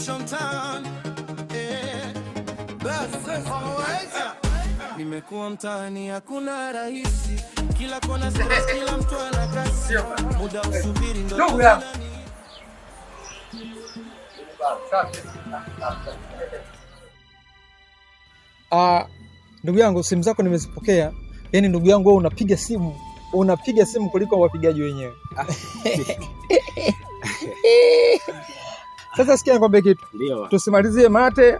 Mission Town. Nimekuwa mtaani hakuna rahisi, kila kona stress, kila mtu ana kasi, muda usubiri ndo nani. Ndugu yangu, simu zako nimezipokea. Yaani ndugu yangu, wewe unapiga simu kuliko wapigaji wenyewe. Sasa sikia nikwambie kitu. Ndio. Tusimalizie mate,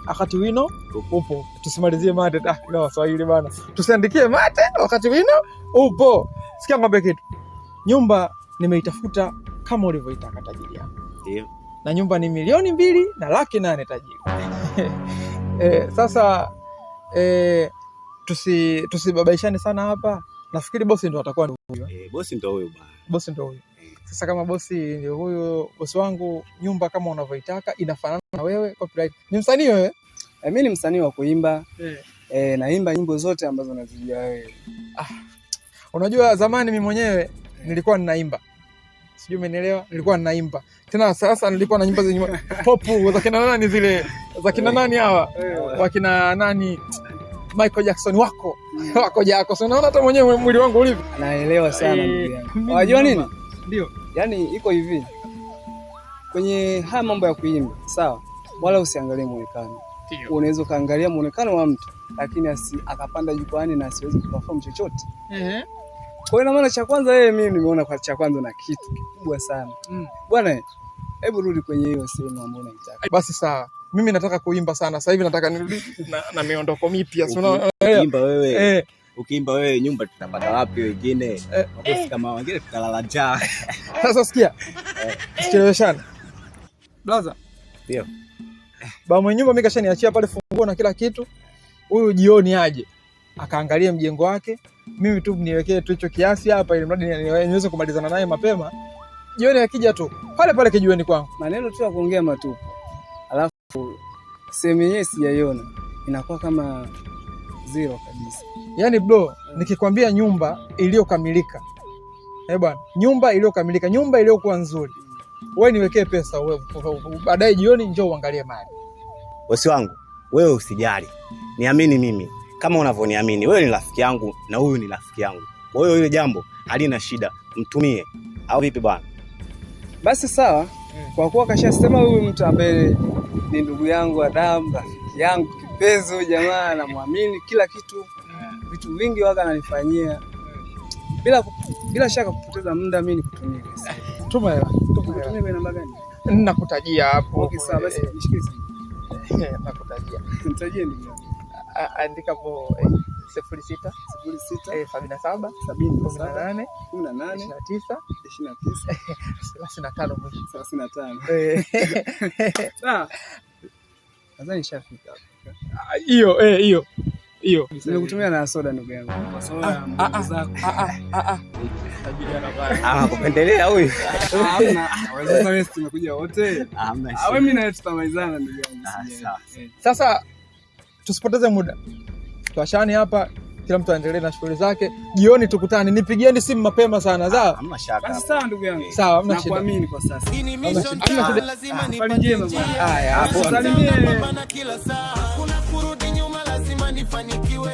wakati wino upo. Tusimalizie mate na Waswahili bana. Tusiandikie mate wakati wino upo. Sikia nikwambie kitu. Nyumba nimeitafuta kama ulivyoitaka tajiri yangu. Ndio. Na nyumba ni 2,208,000 tajiri. Sasa tusibabaishane sana hapa. Nafikiri bosi ndo atakuwa huyo. Bosi ndo huyo bwana. Bosi ndo huyo. Sasa kama bosi ndio huyo, bosi wangu, nyumba kama unavyoitaka inafanana na wewe, copyright. Ni msanii wewe? Mimi ni msanii wa kuimba. Naimba nyimbo zote ambazo unazijua wewe. Unajua zamani mimi mwenyewe nilikuwa ninaimba. Sijui umenielewa? Nilikuwa ninaimba. Tena sasa nilikuwa na nyimbo zenye pop za kina nani zile? Za kina nani hawa? Wakina nani? Michael Jackson wako Jackson. So, unaona hata mwenyewe mwili wangu ulivyo. Naelewa sana ndugu yangu. Unajua nini? Ndio. Yaani iko hivi. Kwenye haya mambo ya kuimba, sawa? Wala usiangalie muonekano. Unaweza kaangalia muonekano wa mtu, lakini akapanda jukwani na asiwezi kuperform chochote. Kwa hiyo maana cha kwanza mimi nimeona kwa cha kwanza na kitu kikubwa sana. Bwana, hebu rudi kwenye hiyo sehemu ambayo unaitaka. Basi sawa. Mimi nataka kuimba sana. Sasa hivi nataka nirudi na miondoko mipya. Ukiimba wewe. Ukiimba wewe nyumba tutapata wapi wengine? Mabosi kama wengine tutalala njaa. Sasa sikia. Sicheleweshana. Blaza. Ndio. Ba mwenye nyumba mimi kashaniachia pale funguo na kila kitu. Huyu jioni aje akaangalie mjengo wake. Mimi tu niwekee tu hicho kiasi hapa ili mradi niweze kumalizana naye mapema. Jioni akija tu pale kijiweni kwangu. Maneno tu ya kuongea matupu. Alafu sehemu yenyewe sijaiona. Inakuwa kama zero kabisa. Yaani bro, nikikwambia nyumba iliyokamilika. Bwana, nyumba iliyokamilika, nyumba iliyokuwa nzuri. Wewe niwekee pesa wewe, baadaye jioni njoo uangalie mali. Bosi wangu, wewe usijali. Niamini mimi. Kama unavyoniamini, wewe ni rafiki yangu na huyu ni rafiki yangu. Kwa hiyo ile jambo halina shida, mtumie. Au vipi bwana? Basi sawa. Kwa kuwa kashasema huyu mtu ambaye ni ndugu yangu wa damu, rafiki yangu kipenzi, jamaa namwamini kila kitu. Vitu vingi waka ananifanyia. Bila shaka kupoteza muda mimi nikutumie pesa. Tuma hela. Tukutumie kwa namba gani? Ninakutajia hapo. Okay sawa, basi nishike simu. Nakutajia. Nitajie ndugu yangu. Andika hapo 06 77 18 29 35 mwisho 35. Sawa. Nadhani nishafika. Hiyo. Nimekutumia na soda ndugu yangu. Soda zako. Kupendelea huyu. Hamna. Sasa wewe tumekuja wote. Hamna. Mimi na tutamalizana ndugu yangu. Sasa tusipoteze muda. Tuachane hapa, kila mtu aendelee na shughuli zake. Jioni tukutane. Nipigieni simu mapema sana, sawa? Hamna shaka. Basi sawa ndugu yangu. Sawa, hamna shida. Nakuamini kwa sasa. Ini mission town lazima nipate njia. Haya, hapo salimie bana kila saa. Kuna kurudi nyuma lazima nifanikiwe.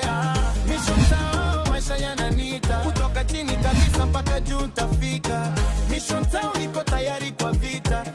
Mission town maisha yananiita. Kutoka chini kabisa mpaka juu tafika. Mission town iko tayari kwa vita.